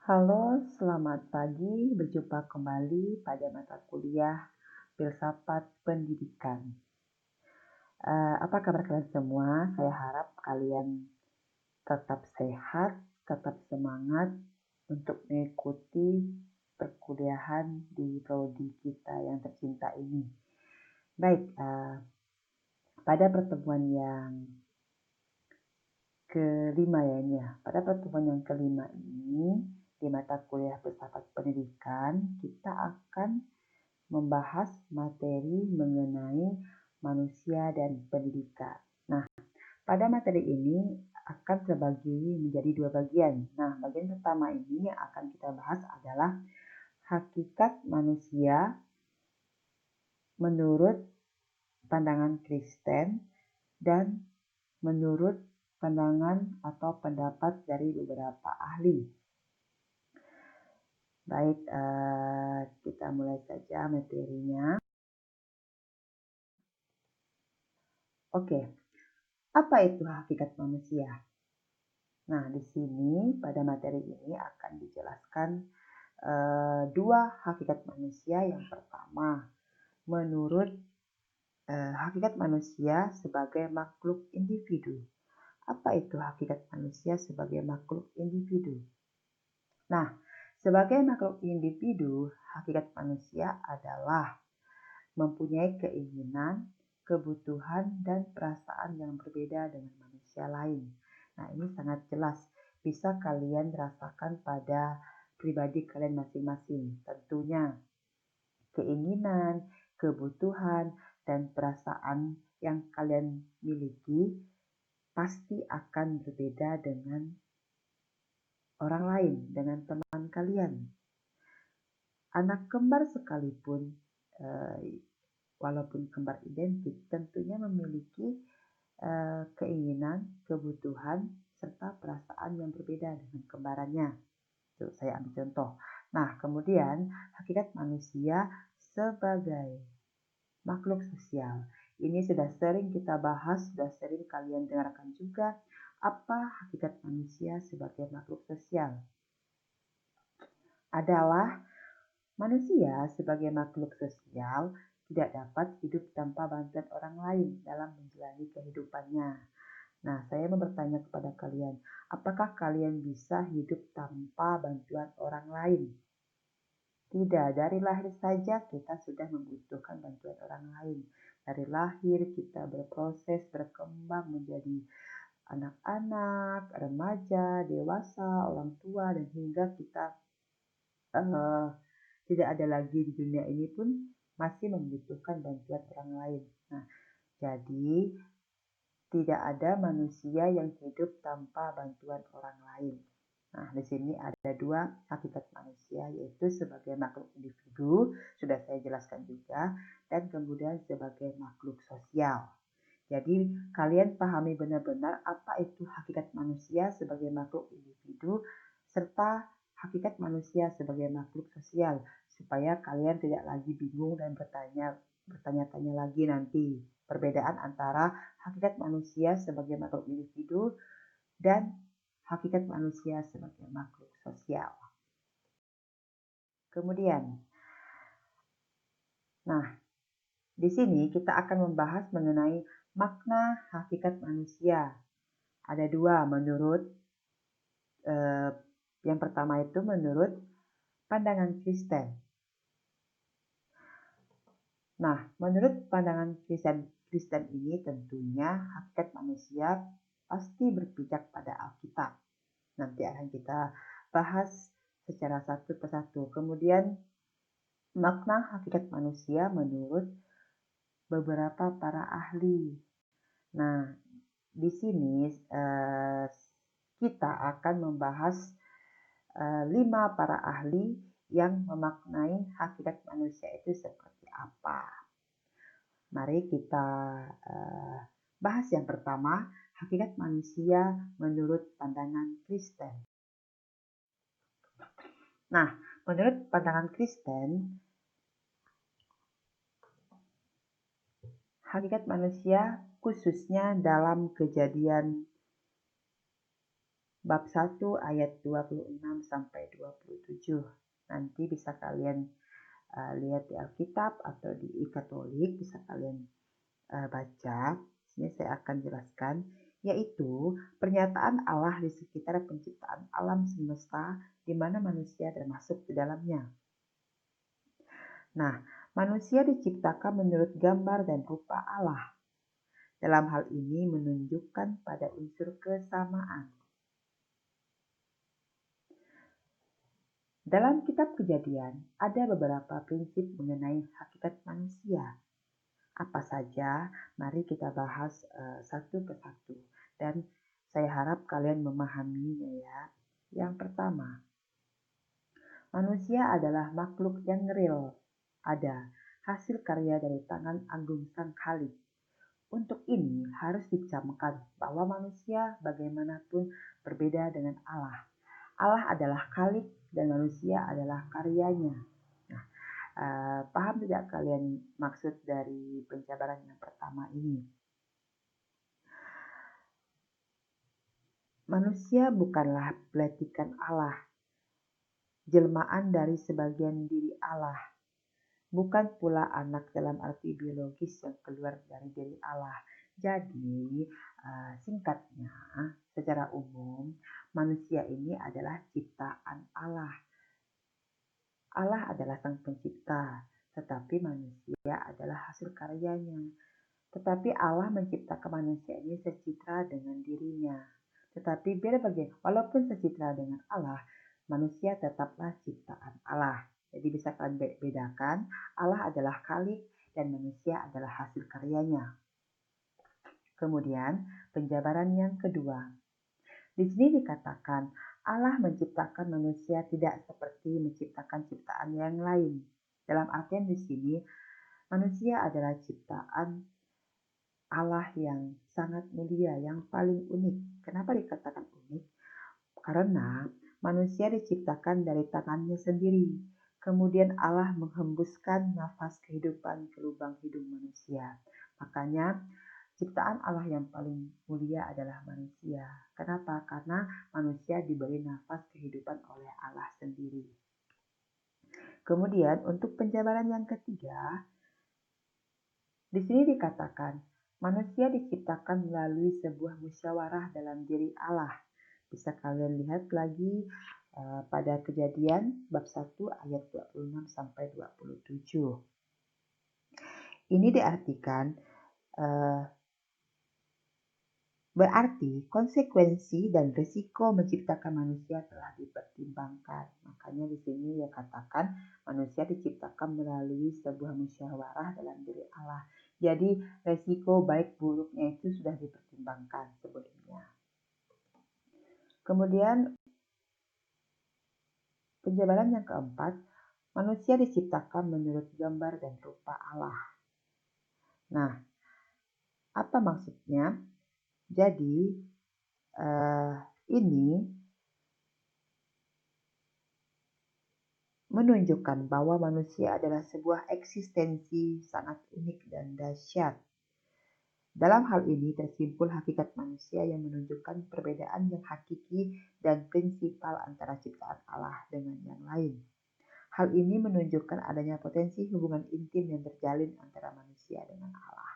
Halo, selamat pagi. Berjumpa kembali pada mata kuliah Filsafat Pendidikan. Apa kabar kalian semua? Saya harap kalian tetap sehat, tetap semangat untuk mengikuti perkuliahan di prodi kita yang tercinta ini. Baik, pada pertemuan yang kelima ya ini ya. Pada pertemuan yang kelima ini di mata kuliah Filsafat Pendidikan kita akan membahas materi mengenai manusia dan pendidikan. Nah, pada materi ini akan terbagi menjadi dua bagian. Nah, bagian pertama ini yang akan kita bahas adalah hakikat manusia menurut pandangan Kristen dan menurut pandangan atau pendapat dari beberapa ahli. Baik, kita mulai saja materinya. Oke, apa itu hakikat manusia? Nah, di sini pada materi ini akan dijelaskan dua hakikat manusia. Yang pertama, menurut hakikat manusia sebagai makhluk individu. Apa itu hakikat manusia sebagai makhluk individu? Nah, sebagai makhluk individu, hakikat manusia adalah mempunyai keinginan, kebutuhan, dan perasaan yang berbeda dengan manusia lain. Nah, ini sangat jelas bisa kalian rasakan pada pribadi kalian masing-masing. Tentunya keinginan, kebutuhan, dan perasaan yang kalian miliki pasti akan berbeda dengan orang lain, dengan teman kalian. Anak kembar sekalipun, walaupun kembar identik, tentunya memiliki keinginan, kebutuhan, serta perasaan yang berbeda dengan kembarannya. Tuh, saya ambil contoh. Nah, kemudian hakikat manusia sebagai makhluk sosial. Ini sudah sering kita bahas, sudah sering kalian dengarkan juga. Apa hakikat manusia sebagai makhluk sosial? Adalah manusia sebagai makhluk sosial tidak dapat hidup tanpa bantuan orang lain dalam menjalani kehidupannya. Nah, saya mau bertanya kepada kalian, apakah kalian bisa hidup tanpa bantuan orang lain? Tidak, dari lahir saja kita sudah membutuhkan bantuan orang lain. Dari lahir kita berproses, berkembang menjadi anak-anak, remaja, dewasa, orang tua, dan hingga kita tidak ada lagi di dunia ini pun masih membutuhkan bantuan orang lain. Nah, jadi tidak ada manusia yang hidup tanpa bantuan orang lain. Nah, di sini ada dua hakikat manusia, yaitu sebagai makhluk individu, sudah saya jelaskan juga, dan kemudian sebagai makhluk sosial. Jadi, kalian pahami benar-benar apa itu hakikat manusia sebagai makhluk individu, serta hakikat manusia sebagai makhluk sosial, supaya kalian tidak lagi bingung dan bertanya-tanya lagi nanti perbedaan antara hakikat manusia sebagai makhluk individu dan hakikat manusia sebagai makhluk sosial. Kemudian, nah, di sini kita akan membahas mengenai makna hakikat manusia. Ada dua menurut yang pertama itu menurut pandangan Kristen. Nah, menurut pandangan Kristen ini tentunya hakikat manusia pasti berpijak pada Alkitab. Nanti akan kita bahas secara satu persatu. Kemudian makna hakikat manusia menurut beberapa para ahli. Nah, di sini kita akan membahas 5 para ahli yang memaknai hakikat manusia itu seperti apa. Mari kita bahas yang pertama, hakikat manusia menurut pandangan Kristen. Nah, menurut pandangan Kristen, hakikat manusia khususnya dalam kejadian bab 1 ayat 26 sampai 27. Nanti bisa kalian lihat di Alkitab atau di e-Katolik, bisa kalian baca. Sini saya akan jelaskan, yaitu pernyataan Allah di sekitar penciptaan alam semesta di mana manusia termasuk di dalamnya. Nah, manusia diciptakan menurut gambar dan rupa Allah. Dalam hal ini menunjukkan pada unsur kesamaan. Dalam kitab Kejadian, ada beberapa prinsip mengenai hakikat manusia. Apa saja? Mari kita bahas satu persatu. Dan saya harap kalian memahaminya ya. Yang pertama, manusia adalah makhluk yang real. Ada hasil karya dari tangan agung Sang Khalik. Untuk ini harus dicamkan bahwa manusia bagaimanapun berbeda dengan Allah. Allah adalah Khalik dan manusia adalah karyanya. Nah, paham tidak kalian maksud dari penjabaran yang pertama ini? Manusia bukanlah peletikan Allah, jelmaan dari sebagian diri Allah. Bukan pula anak dalam arti biologis yang keluar dari diri Allah. Jadi, singkatnya, secara umum, manusia ini adalah ciptaan Allah. Allah adalah sang pencipta, tetapi manusia adalah hasil karyanya. Tetapi Allah menciptakan manusia ini secitra dengan dirinya. Tetapi biar bagaimana, walaupun secitra dengan Allah, manusia tetaplah ciptaan Allah. Jadi bisa kalian bedakan, Allah adalah Khalik dan manusia adalah hasil karyanya. Kemudian penjabaran yang kedua. Di sini dikatakan Allah menciptakan manusia tidak seperti menciptakan ciptaan yang lain. Dalam artian di sini, manusia adalah ciptaan Allah yang sangat mulia, yang paling unik. Kenapa dikatakan unik? Karena manusia diciptakan dari tangannya sendiri. Kemudian Allah menghembuskan nafas kehidupan ke lubang hidung manusia. Makanya ciptaan Allah yang paling mulia adalah manusia. Kenapa? Karena manusia diberi nafas kehidupan oleh Allah sendiri. Kemudian untuk penjabaran yang ketiga, di sini dikatakan manusia diciptakan melalui sebuah musyawarah dalam diri Allah. Bisa kalian lihat lagi pada Kejadian bab 1 ayat 26 sampai 27. Ini diartikan berarti konsekuensi dan risiko menciptakan manusia telah dipertimbangkan. Makanya di sini ya katakan manusia diciptakan melalui sebuah musyawarah dalam diri Allah. Jadi risiko baik buruknya itu sudah dipertimbangkan sebelumnya. Kemudian penjabaran yang keempat, manusia diciptakan menurut gambar dan rupa Allah. Nah, apa maksudnya? Jadi ini menunjukkan bahwa manusia adalah sebuah eksistensi sangat unik dan dahsyat. Dalam hal ini tersimpul hakikat manusia yang menunjukkan perbedaan yang hakiki dan prinsipal antara ciptaan Allah dengan yang lain. Hal ini menunjukkan adanya potensi hubungan intim yang terjalin antara manusia dengan Allah.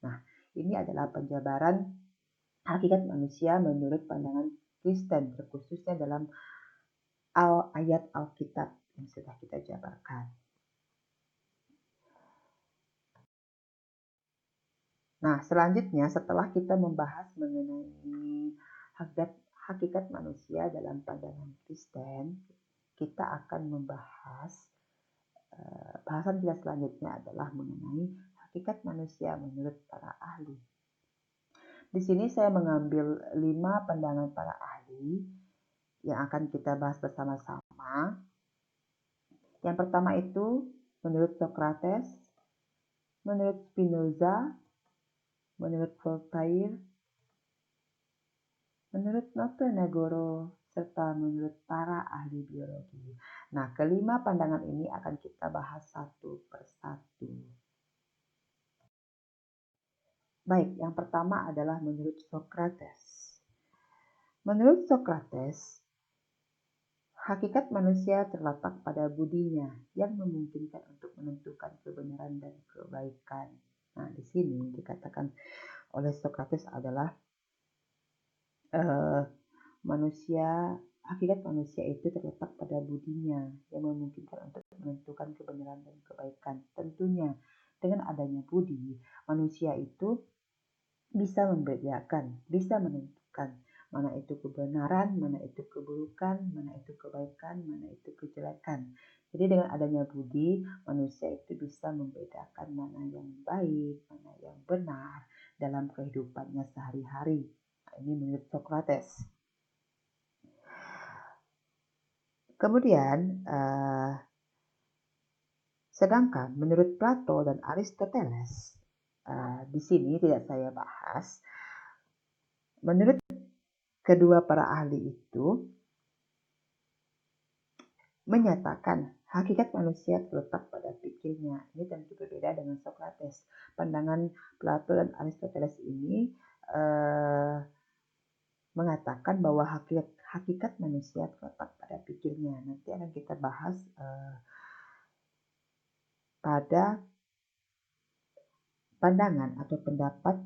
Nah, ini adalah penjabaran hakikat manusia menurut pandangan Kristen, terkhususnya dalam ayat Alkitab yang sudah kita jabarkan. Nah, selanjutnya setelah kita membahas mengenai hakikat manusia dalam pandangan Kristen, kita akan membahas bahasan kita selanjutnya adalah mengenai hakikat manusia menurut para ahli. Di sini saya mengambil 5 pandangan para ahli yang akan kita bahas bersama-sama. Yang pertama itu menurut Socrates, menurut Spinoza, menurut Voltaire, menurut Notonegoro, serta menurut para ahli biologi. Nah, kelima pandangan ini akan kita bahas satu persatu. Baik, yang pertama adalah menurut Socrates. Menurut Socrates, hakikat manusia terletak pada budinya yang memungkinkan untuk menentukan kebenaran dan kebaikan. Nah, di sini dikatakan oleh Socrates adalah hakikat manusia itu terletak pada budinya yang memungkinkan untuk menentukan kebenaran dan kebaikan. Tentunya dengan adanya budi, manusia itu bisa membedakan, bisa menentukan mana itu kebenaran, mana itu keburukan, mana itu kebaikan, mana itu kejelekan. Jadi dengan adanya budi, manusia itu bisa membedakan mana yang baik, mana yang benar dalam kehidupannya sehari-hari. Nah, ini menurut Socrates. Kemudian, sedangkan menurut Plato dan Aristoteles, di sini tidak saya bahas. Menurut kedua para ahli itu menyatakan hakikat manusia terletak pada pikirnya. Ini tentu berbeda dengan Socrates. Pandangan Plato dan Aristoteles ini mengatakan bahwa hakikat manusia terletak pada pikirnya. Nanti akan kita bahas pada pandangan atau pendapat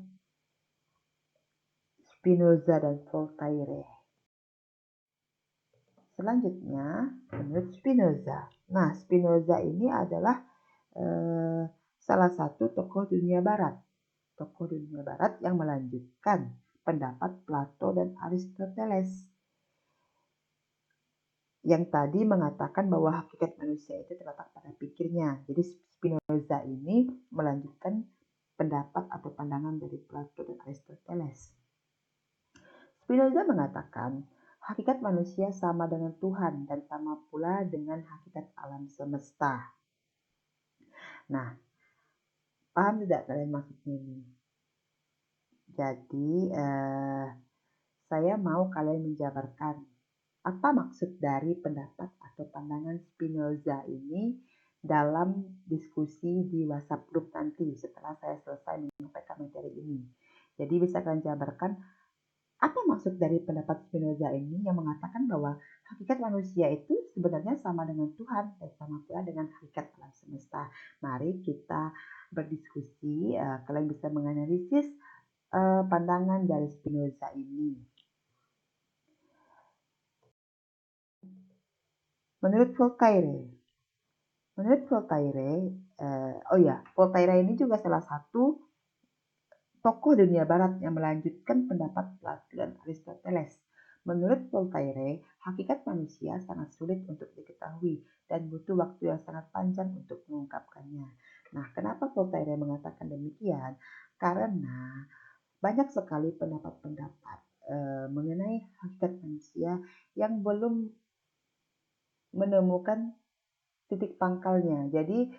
Spinoza dan Voltaire. Selanjutnya, menurut Spinoza. Nah, Spinoza ini adalah salah satu tokoh dunia barat. Tokoh dunia barat yang melanjutkan pendapat Plato dan Aristoteles. Yang tadi mengatakan bahwa hakikat manusia itu terletak pada pikirnya. Jadi Spinoza ini melanjutkan pendapat atau pandangan dari Plato dan Aristoteles. Spinoza mengatakan, hakikat manusia sama dengan Tuhan dan sama pula dengan hakikat alam semesta. Nah, paham tidak kalian maksudnya ini? Jadi, saya mau kalian menjabarkan apa maksud dari pendapat atau pandangan Spinoza ini dalam diskusi di WhatsApp group nanti setelah saya selesai menyampaikan materi ini. Jadi bisa kalian jabarkan apa maksud dari pendapat Spinoza ini yang mengatakan bahwa hakikat manusia itu sebenarnya sama dengan Tuhan dan sama pula dengan hakikat alam semesta. Mari kita berdiskusi, kalian bisa menganalisis pandangan dari Spinoza ini. Menurut Voltaire, Voltaire ini juga salah satu tokoh dunia barat yang melanjutkan pendapat Plato dan Aristoteles. Menurut Voltaire, hakikat manusia sangat sulit untuk diketahui dan butuh waktu yang sangat panjang untuk mengungkapkannya. Nah, kenapa Voltaire mengatakan demikian? Karena banyak sekali pendapat-pendapat mengenai hakikat manusia yang belum menemukan titik pangkalnya. Jadi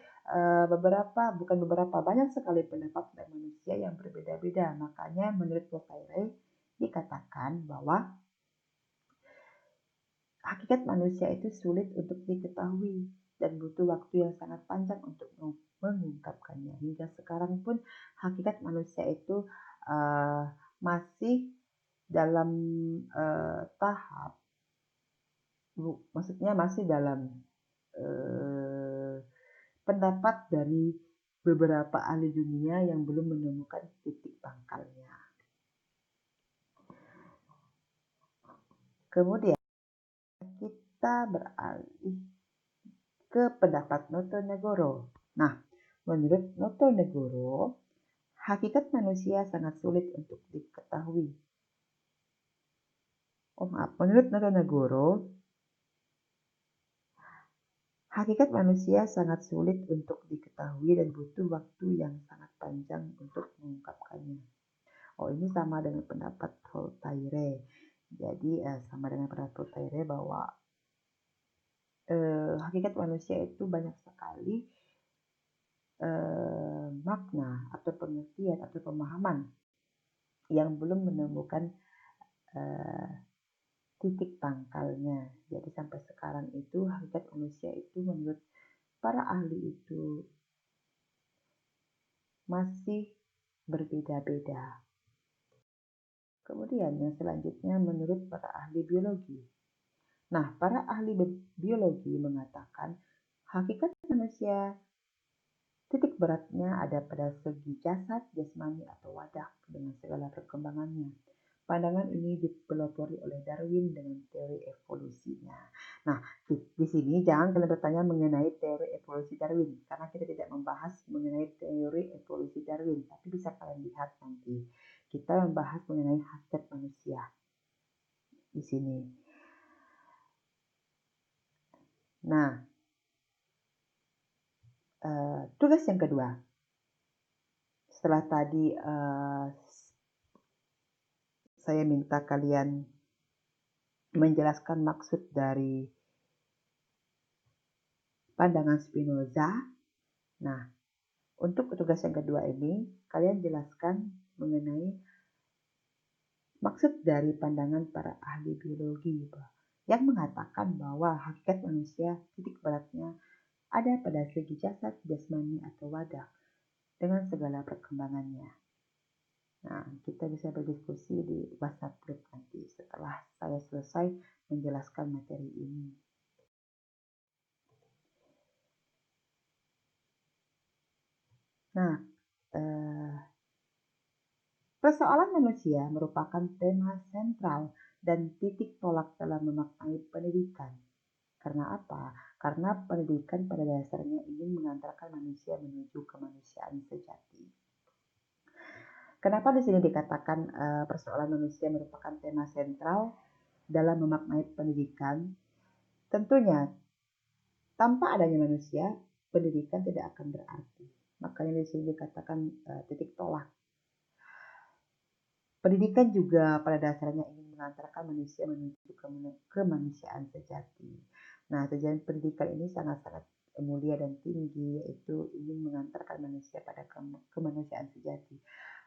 banyak sekali pendapat dari manusia yang berbeda-beda. Makanya menurut Voltaire dikatakan bahwa hakikat manusia itu sulit untuk diketahui dan butuh waktu yang sangat panjang untuk mengungkapkannya. Hingga sekarang pun hakikat manusia itu masih dalam tahap, maksudnya masih dalam pendapat dari beberapa ahli dunia yang belum menemukan titik pangkalnya. Kemudian kita beralih ke pendapat Notonegoro. Nah, menurut Notonegoro, hakikat manusia sangat sulit untuk diketahui. Menurut Notonegoro, hakikat manusia sangat sulit untuk diketahui dan butuh waktu yang sangat panjang untuk mengungkapkannya. Ini sama dengan pendapat Voltaire. Jadi sama dengan pendapat Voltaire bahwa hakikat manusia itu banyak sekali makna atau pengertian atau pemahaman yang belum menemukan titik pangkalnya. Jadi sampai sekarang itu hakikat manusia itu menurut para ahli itu masih berbeda-beda. Kemudian yang selanjutnya menurut para ahli biologi. Nah, para ahli biologi mengatakan hakikat manusia titik beratnya ada pada segi jasad, jasmani, atau wadah dengan segala perkembangannya. Pandangan ini dipelopori oleh Darwin dengan teori evolusinya. Nah, di sini jangan kalian bertanya mengenai teori evolusi Darwin, karena kita tidak membahas mengenai teori evolusi Darwin, tapi bisa kalian lihat nanti. Kita membahas mengenai hakikat manusia di sini. Nah, tugas yang kedua. Setelah tadi saya minta kalian menjelaskan maksud dari pandangan Spinoza. Nah, untuk tugas yang kedua ini, kalian jelaskan mengenai maksud dari pandangan para ahli biologi yang mengatakan bahwa hakikat manusia titik beratnya ada pada segi jasad, jasmani, atau wadah dengan segala perkembangannya. Nah, kita bisa berdiskusi di WhatsApp group nanti setelah saya selesai menjelaskan materi ini. Nah, persoalan manusia merupakan tema sentral dan titik tolak dalam memaknai pendidikan. Karena apa? Karena pendidikan pada dasarnya ingin mengantarkan manusia menuju kemanusiaan sejati. Kenapa di sini dikatakan persoalan manusia merupakan tema sentral dalam memaknai pendidikan? Tentunya, tanpa adanya manusia, pendidikan tidak akan berarti. Makanya di sini dikatakan titik tolak. Pendidikan juga pada dasarnya ingin mengantarkan manusia menuju kemanusiaan sejati. Nah, tujuan pendidikan ini sangat-sangat mulia dan tinggi, yaitu ingin mengantarkan manusia pada kemanusiaan sejati.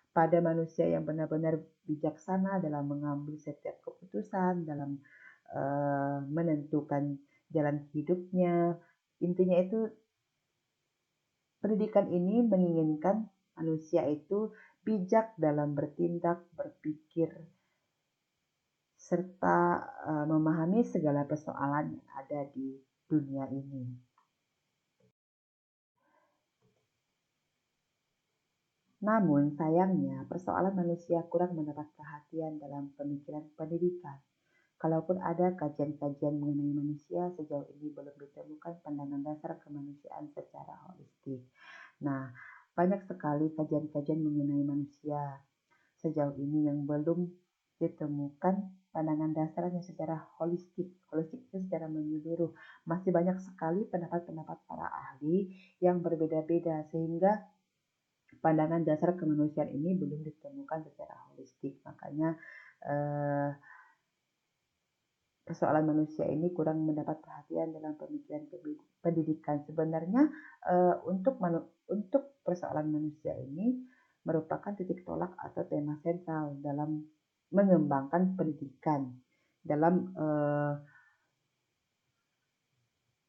Pada manusia yang benar-benar bijaksana dalam mengambil setiap keputusan, dalam menentukan jalan hidupnya. Intinya itu pendidikan ini menginginkan manusia itu bijak dalam bertindak, berpikir, serta memahami segala persoalan yang ada di dunia ini. Namun sayangnya persoalan manusia kurang mendapat perhatian dalam pemikiran pendidikan. Kalaupun ada kajian-kajian mengenai manusia, sejauh ini belum ditemukan pandangan dasar kemanusiaan secara holistik. Nah, banyak sekali kajian-kajian mengenai manusia sejauh ini yang belum ditemukan pandangan dasarnya secara holistik. Holistik itu secara menyeluruh. Masih banyak sekali pendapat-pendapat para ahli yang berbeda-beda sehingga pandangan dasar kemanusiaan ini belum ditemukan secara holistik. Makanya persoalan manusia ini kurang mendapat perhatian dalam pemikiran pendidikan. Sebenarnya untuk persoalan manusia ini merupakan titik tolak atau tema sentral dalam mengembangkan pendidikan, dalam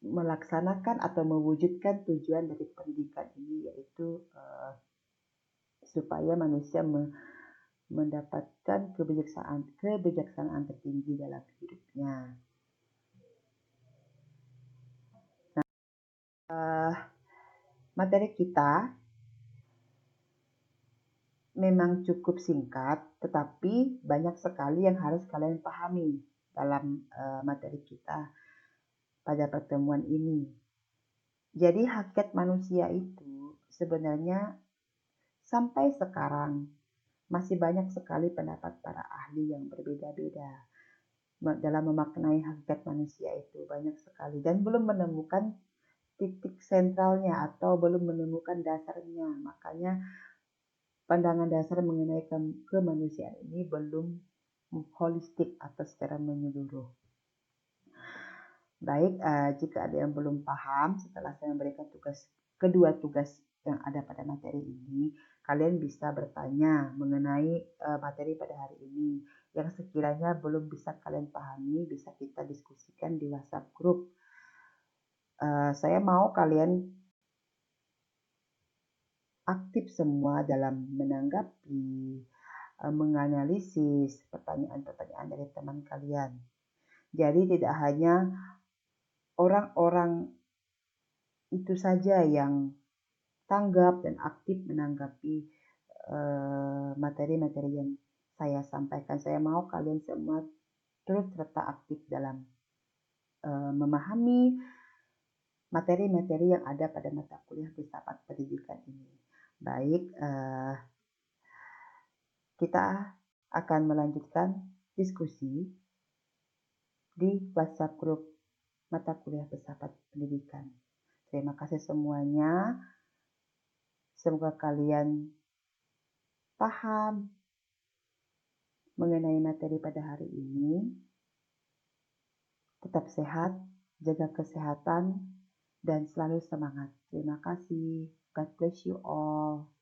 melaksanakan atau mewujudkan tujuan dari pendidikan ini, yaitu supaya manusia mendapatkan kebijaksanaan tertinggi dalam hidupnya. Materi kita memang cukup singkat, tetapi banyak sekali yang harus kalian pahami dalam materi kita pada pertemuan ini. Jadi hakikat manusia itu sebenarnya sampai sekarang masih banyak sekali pendapat para ahli yang berbeda-beda dalam memaknai hakikat manusia itu, banyak sekali, dan belum menemukan titik sentralnya atau belum menemukan dasarnya. Makanya pandangan dasar mengenai kemanusiaan ini belum holistik atau secara menyeluruh. Baik, jika ada yang belum paham setelah saya memberikan kedua tugas yang ada pada materi ini, kalian bisa bertanya mengenai materi pada hari ini. Yang sekiranya belum bisa kalian pahami, bisa kita diskusikan di WhatsApp group. Saya mau kalian aktif semua dalam menanggapi, menganalisis pertanyaan-pertanyaan dari teman kalian. Jadi tidak hanya orang-orang itu saja yang tanggap dan aktif menanggapi materi-materi yang saya sampaikan. Saya mau kalian semua turut serta aktif dalam memahami materi-materi yang ada pada mata kuliah filsafat pendidikan ini. Baik, kita akan melanjutkan diskusi di WhatsApp grup mata kuliah filsafat pendidikan. Terima kasih semuanya. Semoga kalian paham mengenai materi pada hari ini. Tetap sehat, jaga kesehatan, dan selalu semangat. Terima kasih. God bless you all.